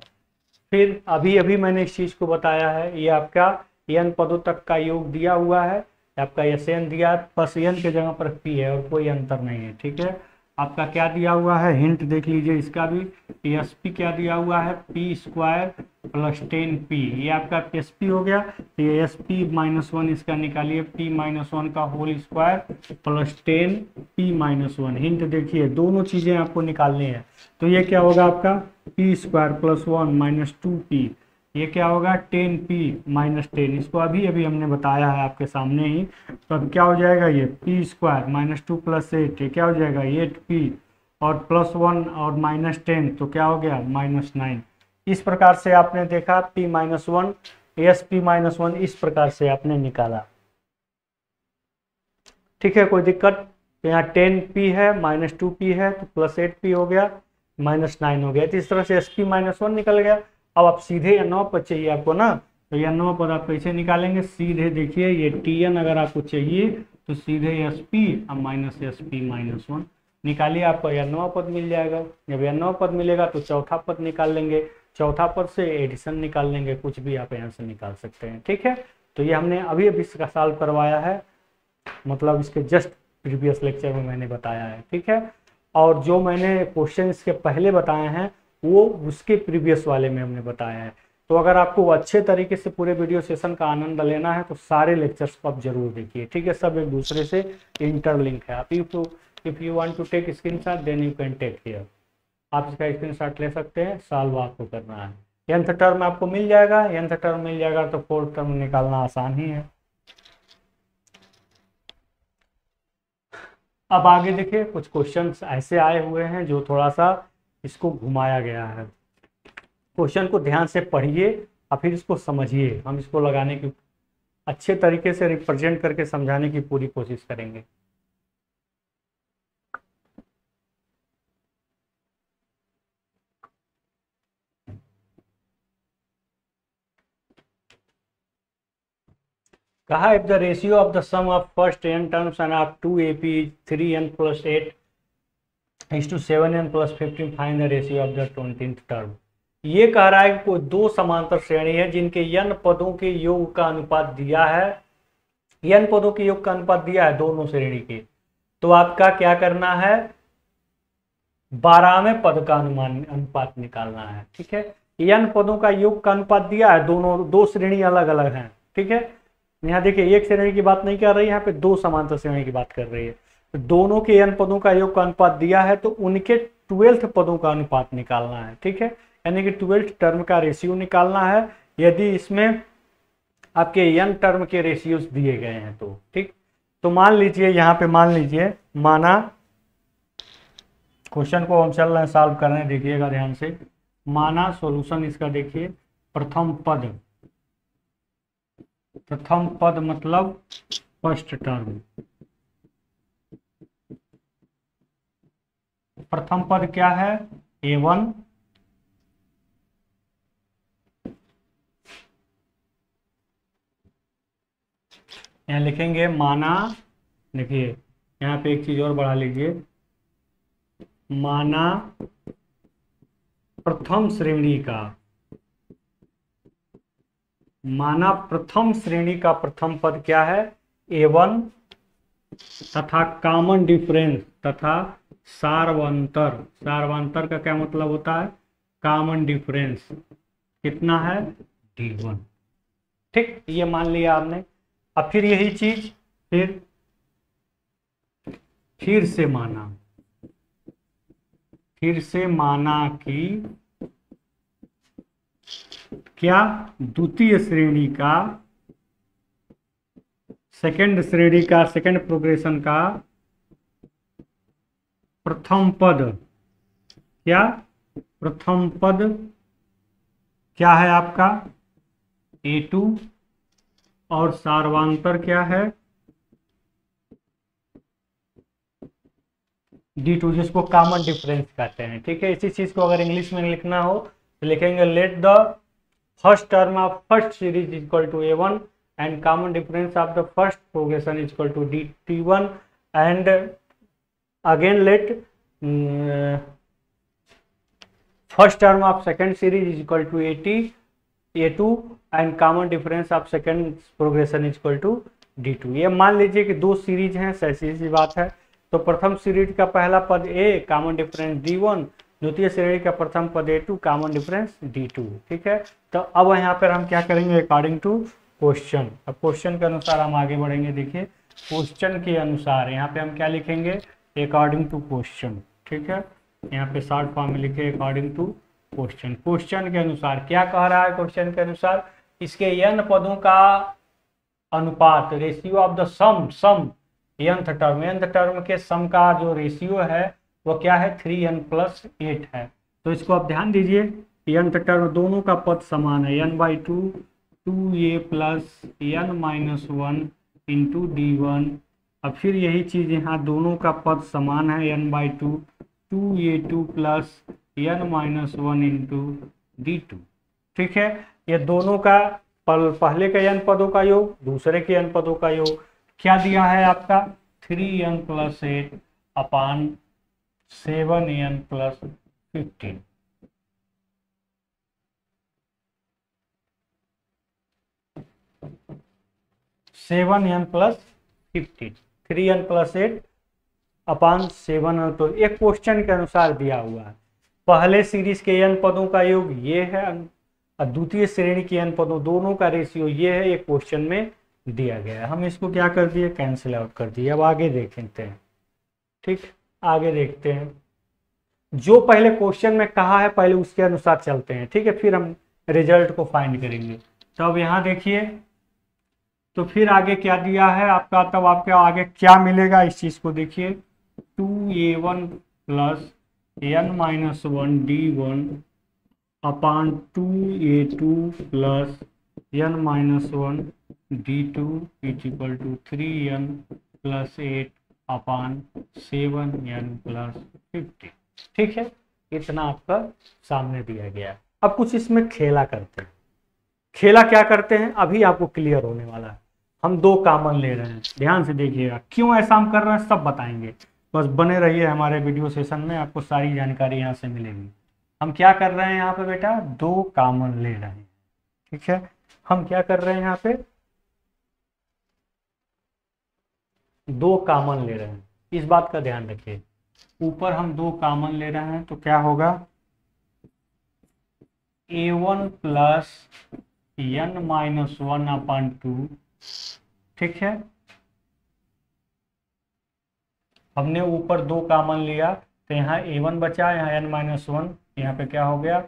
फिर अभी अभी मैंने इस चीज़ को बताया है, ये आपका n पदों तक का योग दिया हुआ है, आपका Sn दिया है, बस n के जगह पर p है और कोई अंतर नहीं है। ठीक है, आपका क्या दिया हुआ है, हिंट देख लीजिए इसका भी, sp क्या दिया हुआ है, p² + 10p, ये आपका sp हो गया। ये sp-1 इसका निकालिए, p-1 का होल स्क्वायर + 10p-1, हिंट देखिए दोनों चीजें आपको निकालनी है। तो ये क्या होगा आपका p² + 1 - 2p, ये क्या होगा 10p-10, इसको अभी अभी हमने बताया है आपके सामने ही। तो अब क्या हो जाएगा, ये p² - 2 + 8, ये क्या हो जाएगा 8p, और +1 और -10 तो क्या हो गया -9। इस प्रकार से आपने देखा p-1 sp-1 इस प्रकार से आपने निकाला। ठीक है, कोई दिक्कत, तो यहाँ 10p है, -2p है, तो +8p हो गया, -9 हो गया। तो इस तरह से sp-1 निकल गया। अब आप सीधे n वां पद चाहिए आपको ना, तो n वां पद आप कैसे निकालेंगे, सीधे देखिए, ये tn अगर आपको चाहिए तो सीधे sp और -sp-1 निकालिए, आपको n वां पद मिल जाएगा। जब n वां पद मिलेगा तो चौथा पद निकाल लेंगे, चौथा पद से एडिशन निकाल लेंगे, कुछ भी आप यहाँ से निकाल सकते हैं। ठीक है, तो ये हमने अभी अभी इसका सॉल्व करवाया है, मतलब इसके जस्ट प्रीवियस लेक्चर में मैंने बताया है। ठीक है, और जो मैंने क्वेश्चन इसके पहले बताए हैं वो उसके प्रीवियस वाले में हमने बताया है। तो अगर आपको अच्छे तरीके से पूरे वीडियो सेशन का आनंद लेना है तो सारे लेक्चर्स को आप जरूर देखिए। ठीक है, सब एक दूसरे से इंटरलिंक है। आप if you want to take screenshot then you can take here, आप इसका स्क्रीनशॉट ले सकते हैं, सॉल्व आपको करना है। nth टर्म आपको मिल जाएगा, nth टर्म मिल जाएगा तो 4th टर्म निकालना आसान ही है। अब आगे देखिए, कुछ क्वेश्चंस ऐसे आए हुए हैं जो थोड़ा सा इसको घुमाया गया है। क्वेश्चन को ध्यान से पढ़िए और फिर इसको समझिए, हम इसको लगाने की अच्छे तरीके से रिप्रेजेंट करके समझाने की पूरी कोशिश करेंगे। कहा if the ratio of the sum of first n terms and of 2ap 3n + 8 is to 7n + 15, find the ratio of the 20th term. ये कह रहा है कि कोई दो समांतर श्रेणी है जिनके n पदों के योग का अनुपात दिया है, n पदों के योग का अनुपात दिया है दोनों श्रेणी के। तो आपका क्या करना है, 12वें पद का अनुपात निकालना है। ठीक है, n पदों का योग का अनुपात दिया है, दोनों दो श्रेणी अलग अलग हैं। ठीक है, यहाँ देखिए एक श्रेणी की बात नहीं कर रही है, यहाँ पे दो समांतर श्रेणी की बात कर रही है। तो दोनों के n पदों का योग का अनुपात दिया है तो उनके 12th पदों का अनुपात निकालना है। ठीक है, यानी कि 12th टर्म का रेशियो निकालना है यदि इसमें आपके n टर्म के रेशियोज दिए गए हैं तो। ठीक, तो मान लीजिए यहाँ पे मान लीजिए, माना क्वेश्चन को हम चल रहे हैं सॉल्व करने, देखिएगा ध्यान से। माना सॉल्यूशन इसका देखिए, प्रथम पद मतलब फर्स्ट टर्म। प्रथम पद क्या है, a1 यहाँ लिखेंगे। माना देखिए यहाँ पे एक चीज और बढ़ा लीजिए, माना प्रथम श्रेणी का प्रथम पद क्या है, a1 तथा कॉमन डिफरेंस तथा सार्वंतर का क्या मतलब होता है, कॉमन डिफरेंस कितना है, d1। ठीक, ये मान लिया आपने। अब फिर यही चीज फिर से माना कि क्या द्वितीय श्रेणी का सेकंड प्रोग्रेशन का प्रथम पद क्या है आपका a2 और सार्वांतर क्या है d2, जिसको कॉमन डिफरेंस कहते हैं। ठीक है, इसी चीज को अगर इंग्लिश में लिखना हो तो लिखेंगे let the first term of first series equal to a1 and common difference of the first progression equal to dt1 and again let first term of second series equal to a2 and common difference of second progression equal to d2। ये मान लीजिए कि दो series हैं, ऐसी सी बात है। तो प्रथम सीरीज का पहला पद a, कॉमन डिफरेंस d1, द्वितीय श्रेणी का प्रथम पद a2, कॉमन डिफरेंस d2। ठीक है, तो अब यहाँ पर हम क्या करेंगे, अकॉर्डिंग टू क्वेश्चन। अब क्वेश्चन के अनुसार हम आगे बढ़ेंगे। देखिए क्वेश्चन के अनुसार यहाँ पे हम क्या लिखेंगे, अकॉर्डिंग टू क्वेश्चन। ठीक है, यहाँ पे शॉर्ट फॉर्म में लिखे अकॉर्डिंग टू क्वेश्चन। क्वेश्चन के अनुसार क्या कह रहा है, क्वेश्चन के अनुसार इसके n पदों का अनुपात, ratio of the sum nth term के सम का जो रेशियो है वो क्या है, 3n+8 है। तो इसको आप ध्यान दीजिए, nth टर्म दोनों का पद समान है, n/2 2a plus n-1 into d1। अब फिर यही चीज यहाँ दोनों का पद समान है, n/2 2a2 plus n-1 into d2। ठीक है, ये दोनों का पहले के n पदों का योग, दूसरे के n पदों का योग क्या दिया है आपका, 3n+8 upon 7n+15। n+15 3n+8 अपान 7। तो एक क्वेश्चन के अनुसार दिया हुआ है, पहले सीरीज के n पदों का योग ये है और द्वितीय श्रेणी के n पदों दोनों का रेशियो ये है, एक क्वेश्चन में दिया गया है। हम इसको क्या कर दिए, कैंसिल आउट कर दिए। अब आगे देखते हैं। ठीक, आगे देखते हैं, जो पहले क्वेश्चन में कहा है पहले उसके अनुसार चलते हैं। ठीक है, फिर हम रिजल्ट को फाइंड करेंगे। तो अब यहाँ देखिए, तो फिर आगे क्या दिया है आपका, तब आपके आगे क्या मिलेगा इस चीज को देखिए, 2a1 plus n-1 d1 upon 2a2 plus n-1 d2 equal to 3n+8 upon 7n+15। ठीक है, इतना आपका सामने दिया गया है। अब कुछ इसमें खेला करते हैं। खेला क्या करते हैं अभी आपको क्लियर होने वाला है। हम दो कॉमन ले रहे हैं, ध्यान से देखिएगा, क्यों ऐसा हम कर रहे हैं सब बताएंगे, बस बने रहिए हमारे वीडियो सेशन में, आपको सारी जानकारी यहाँ से मिलेगी। हम क्या कर रहे हैं यहाँ पे बेटा, दो कॉमन ले रहे हैं। ठीक है, हम क्या कर रहे हैं यहाँ पे, दो कॉमन ले रहे हैं, इस बात का ध्यान रखिए। ऊपर हम दो कॉमन ले रहे हैं तो क्या होगा, a1 प्लस n-1 अपान 2 ठीक है, हमने ऊपर 2 कॉमन लिया तो यहाँ a1 बचा, यहाँ n-1, यहाँ पे क्या हो गया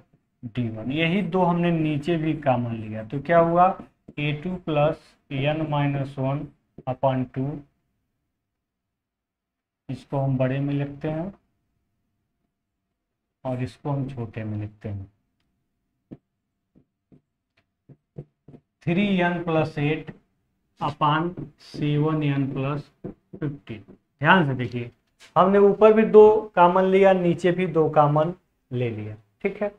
d1। यही 2 हमने नीचे भी कॉमन लिया तो क्या हुआ a2 प्लस n-1 अपॉन 2, इसको हम बड़े में लिखते हैं और इसको हम छोटे में लिखते हैं। 3n प्लस 8 अपान 7n प्लस 15। ध्यान से देखिए, हमने ऊपर भी 2 कॉमन लिया, नीचे भी 2 कॉमन ले लिया। ठीक है,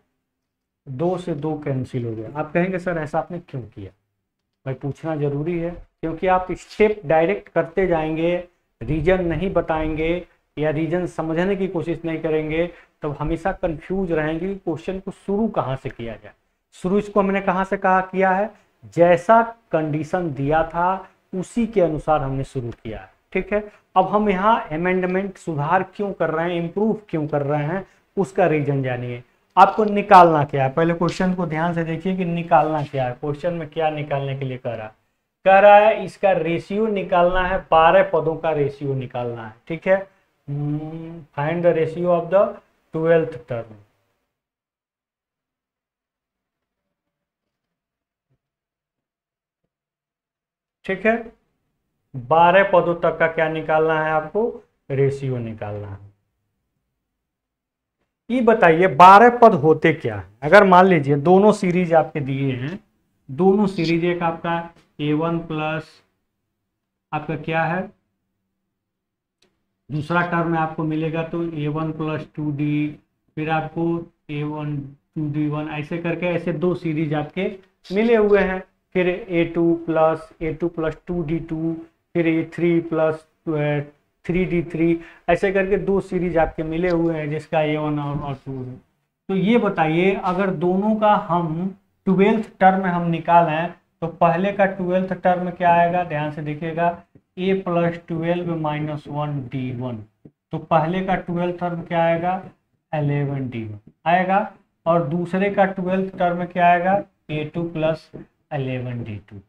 2 से 2 कैंसिल हो गया। आप कहेंगे सर ऐसा आपने क्यों किया? भाई पूछना जरूरी है, क्योंकि आप स्टेप डायरेक्ट करते जाएंगे, रीजन नहीं बताएंगे या रीजन समझने की कोशिश नहीं करेंगे, तब हमेशा कंफ्यूज रहेंगे कि क्वेश्चन को शुरू कहाँ से किया जाए। शुरू इसको हमने कहाँ से कहा किया है, जैसा कंडीशन दिया था उसी के अनुसार हमने शुरू किया है। ठीक है, अब हम यहाँ अमेंडमेंट सुधार क्यों कर रहे हैं, इम्प्रूव क्यों कर रहे हैं, उसका रीजन जानिए। आपको निकालना क्या है, पहले क्वेश्चन को ध्यान से देखिए कि निकालना क्या है। क्वेश्चन में क्या निकालने के लिए कह रहा है इसका रेशियो निकालना है, 12 पदों का रेशियो निकालना है। ठीक है, find the ratio of the 12th term. ठीक है, 12 पदों तक का क्या निकालना है, आपको रेशियो निकालना है। ये बताइए 12 पद होते क्या है। अगर मान लीजिए दोनों सीरीज आपके दिए हैं, दोनों सीरीज, एक आपका a1 प्लस आपका क्या है, दूसरा टर्म में आपको मिलेगा तो a1 प्लस 2d, फिर आपको a1 2d1, ऐसे करके ऐसे 2 सीरीज आपके मिले हुए हैं। फिर a2 प्लस 2d2, फिर a3 प्लस 3d3, ऐसे करके 2 सीरीज आपके मिले हुए हैं जिसका a1 और 2 है। तो ये बताइए अगर दोनों का हम 12th टर्म हम निकालें तो पहले का 12th टर्म क्या आएगा, ध्यान से देखिएगा, a प्लस 12 माइनस 1d1। तो पहले का 12th टर्म क्या आएगा 11d1 आएगा, और दूसरे का 12th टर्म क्या आएगा a2 प्लस 11d2।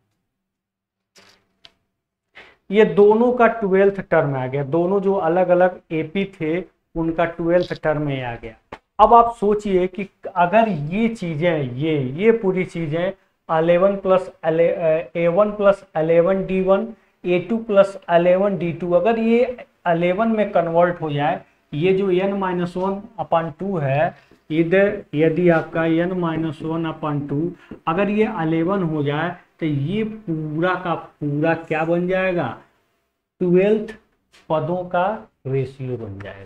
ये दोनों का 12th टर्म आ गया, दोनों जो अलग अलग एपी थे उनका 12th टर्म में आ गया। अब आप सोचिए कि अगर ये चीजें ये पूरी चीजें 11 plus a1 plus 11d1, a2 plus 11d2, अगर ये 11 में कन्वर्ट हो जाए, ये जो n-1 अपॉन 2 है, इधर यदि आपका n-1 अपॉन 2 अगर ये 11 हो जाए तो ये पूरा का पूरा क्या बन जाएगा, 12th पदों का रेशियो बन जाएगा।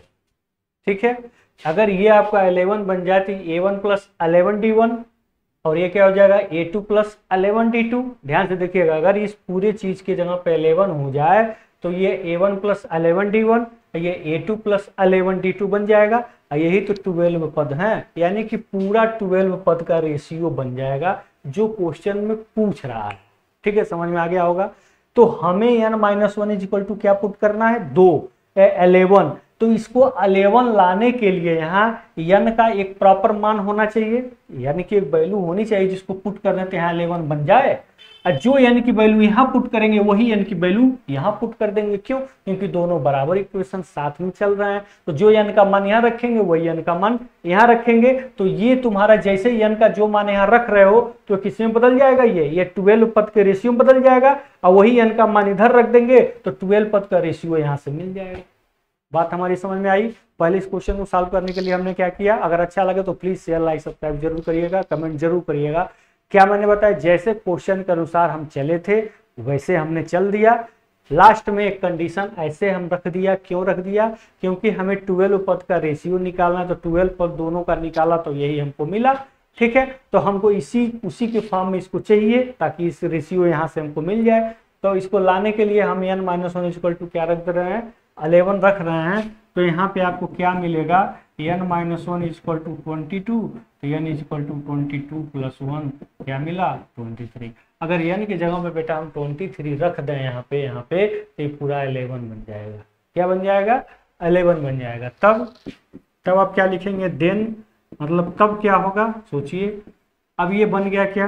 ठीक है, अगर ये आपका 11 बन जाए तो a1 प्लस 11d1 और ये क्या हो जाएगा a2 प्लस 11d2। ध्यान से देखिएगा, अगर इस पूरे चीज की जगह पे 11 हो जाए तो ये a1 प्लस 11d1, ये a2 प्लस 11d2 बन जाएगा। यही तो 12 पद हैं, यानी कि पूरा 12 पद का रेशियो बन जाएगा जो क्वेश्चन में पूछ रहा है। ठीक है, समझ में आ गया होगा। तो हमें n-1 इक्वल टू क्या पुट करना है, 11। तो इसको 11 लाने के लिए यहाँ n का एक प्रॉपर मान होना चाहिए, यानी कि एक वैल्यू होनी चाहिए जिसको पुट करने तो यहाँ 11 बन जाए। और जो n की वैल्यू यहाँ पुट करेंगे वही n की वैल्यू यहाँ पुट कर देंगे। क्यों? क्योंकि दोनों बराबर इक्वेशन साथ में चल रहे हैं। तो जो n का मान यहाँ रखेंगे वही n का मान यहाँ रखेंगे। तो ये तुम्हारा जैसे ही n का जो मान यहाँ रख रहे हो तो किस में बदल जाएगा, ये 12 पद के रेशियो में बदल जाएगा। और वही n का मान इधर रख देंगे तो 12 पद का रेशियो यहाँ से मिल जाएगा। बात हमारी समझ में आई। पहले इस क्वेश्चन को सॉल्व करने के लिए हमने क्या किया, अगर अच्छा लगे तो प्लीज शेयर लाइक सब्सक्राइब जरूर करिएगा, कमेंट जरूर करिएगा। क्या मैंने बताया, जैसे क्वेश्चन के अनुसार हम चले थे वैसे हमने चल दिया। लास्ट में एक कंडीशन ऐसे हम रख दिया, क्यों रख दिया, क्योंकि हमें 12 पद का रेशियो निकालना, तो 12 पद दोनों का निकाला तो यही हमको मिला। ठीक है, तो हमको उसी के फॉर्म में इसको चाहिए ताकि इस रेशियो यहाँ से हमको मिल जाए। तो इसको लाने के लिए हम n-1 इक्वल टू क्या रख रहे हैं, 11 रख रहे हैं। तो यहाँ पे आपको क्या मिलेगा, n-1 इक्वल टू 22, तो n इक्वल टू 22 प्लस 1 क्या मिला 23। अगर n की जगह पे बेटा हम 23 रख दें यहाँ पे तो पूरा 11 बन जाएगा। क्या बन जाएगा, 11 बन जाएगा। तब आप क्या लिखेंगे, देन मतलब तब क्या होगा सोचिए। अब ये बन गया क्या,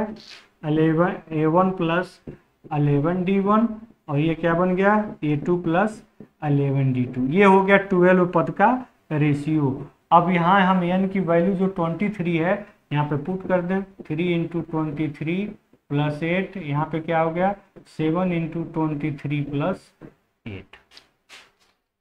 11 a1 प्लस 11d1 और ये क्या बन गया a2 प्लस 11d2। ये हो गया 12 पद का रेशियो। अब यहाँ हम n की वैल्यू जो 23 है यहाँ पे पुट कर दें। 3 इंटू 23 प्लस 8, यहाँ पे क्या हो गया 7 इंटू 23 प्लस 8।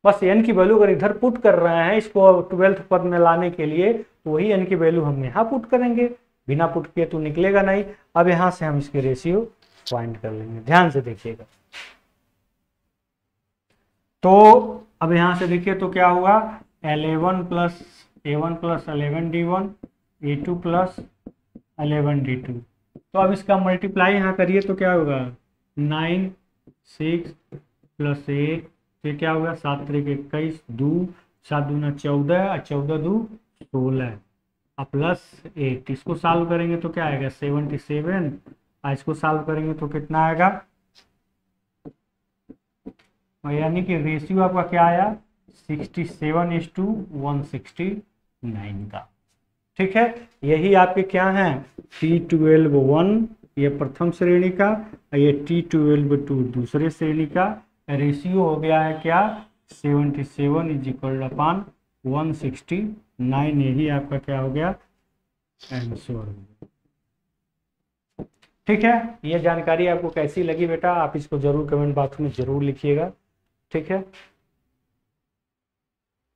बस n की वैल्यू अगर इधर पुट कर रहे हैं इसको 12th पद में लाने के लिए, तो वही n की वैल्यू हम यहाँ पुट करेंगे, बिना पुट किए तो निकलेगा नहीं। अब यहाँ से हम इसके रेशियो फाइंड कर लेंगे, ध्यान से देखिएगा। तो अब यहाँ से देखिए तो क्या हुआ 11 plus a1 plus 11d1 a2 plus 11d2। तो अब इसका मल्टीप्लाई यहाँ करिए तो क्या होगा 9 6 प्लस 8, फिर क्या होगा 7 3 21, 2 7 दूना 14 और 14 2 16 और प्लस 8। इसको सॉल्व करेंगे तो क्या आएगा 77 और इसको सॉल्व करेंगे तो कितना आएगा, यानी कि रेशियो आपका क्या आया 67:169 का। ठीक है, यही आपके क्या हैं T12 ये प्रथम श्रेणी का, ये T12 दूसरे श्रेणी का। रेशियो हो गया है क्या 77/169। यही आपका क्या हो गया आंसर। ठीक है, ये जानकारी आपको कैसी लगी बेटा, आप इसको जरूर कमेंट बॉक्स में जरूर लिखिएगा। ठीक है,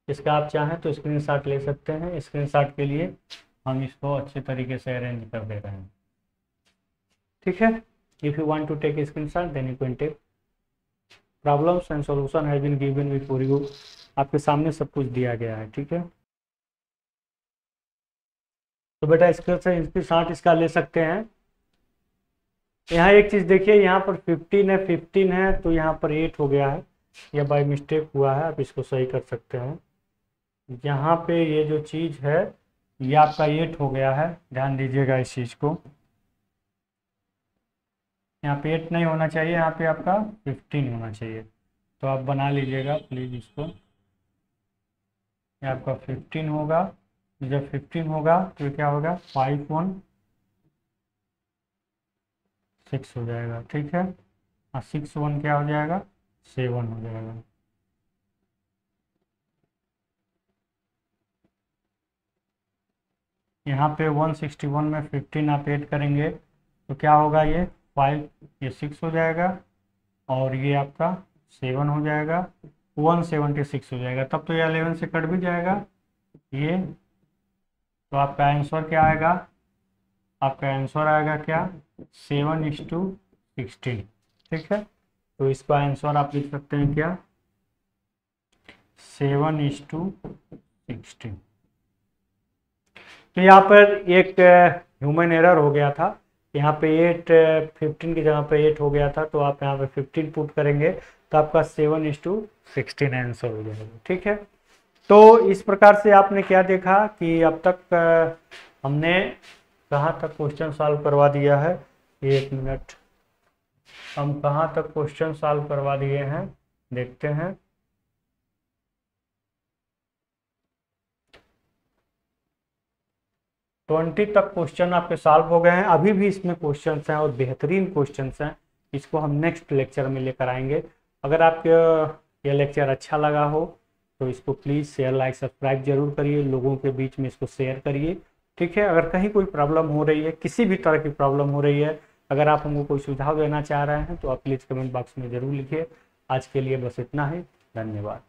इसका आप चाहें तो स्क्रीनशॉट ले सकते हैं। स्क्रीनशॉट के लिए हम इसको अच्छे तरीके से अरेंज कर दे रहे हैं। ठीक है, if you want to take screenshot then you can take. Problems and solution have been given before you, आपके सामने सब कुछ दिया गया है। ठीक है, तो बेटा स्क्रीनशॉट इसका ले सकते हैं। यहाँ एक चीज देखिए, यहाँ पर 15 है तो यहाँ पर 8 हो गया है, यह बाय मिस्टेक हुआ है, आप इसको सही कर सकते हैं। यहाँ पे ये जो चीज है ये आपका 8 हो गया है, ध्यान दीजिएगा इस चीज को। यहाँ पे 8 नहीं होना चाहिए, यहाँ पे आपका 15 होना चाहिए। तो आप बना लीजिएगा प्लीज इसको। ये आपका 15 होगा, जब 15 होगा तो क्या होगा 5 1 6 हो जाएगा। ठीक है, और 6 1 क्या हो जाएगा 7 हो जाएगा। यहाँ पे 161 में 15 आप ऐड करेंगे तो क्या होगा, ये 5 ये 6 हो जाएगा और ये आपका 7 हो जाएगा, 176 हो जाएगा। तब तो ये 11 से कट भी जाएगा ये। तो आपका आंसर क्या आएगा, आपका आंसर आएगा क्या 7:16। ठीक है, तो इसका आंसर आप लिख सकते हैं क्या 7:16। तो यहाँ पर एक ह्यूमन एरर हो गया था, यहाँ पे 15 की जगह पे 8 हो गया था, तो आप यहाँ पे 15 पुट करेंगे तो आपका 7:16 आंसर हो जाएगा। ठीक है, तो इस प्रकार से आपने क्या देखा कि अब तक हमने कहाँ तक क्वेश्चन सॉल्व करवा दिया है। 1 मिनट, हम कहाँ तक क्वेश्चन सॉल्व करवा दिए हैं देखते हैं। तो 20 तक क्वेश्चन आपके सॉल्व हो गए हैं। अभी भी इसमें क्वेश्चंस हैं और बेहतरीन क्वेश्चंस हैं, इसको हम नेक्स्ट लेक्चर में लेकर आएंगे। अगर आपको यह लेक्चर अच्छा लगा हो तो इसको प्लीज़ शेयर लाइक सब्सक्राइब जरूर करिए, लोगों के बीच में इसको शेयर करिए। ठीक है, अगर कहीं कोई प्रॉब्लम हो रही है, किसी भी तरह की प्रॉब्लम हो रही है, अगर आप हमको कोई सुझाव देना चाह रहे हैं तो आप प्लीज़ कमेंट बॉक्स में ज़रूर लिखिए। आज के लिए बस इतना ही, धन्यवाद।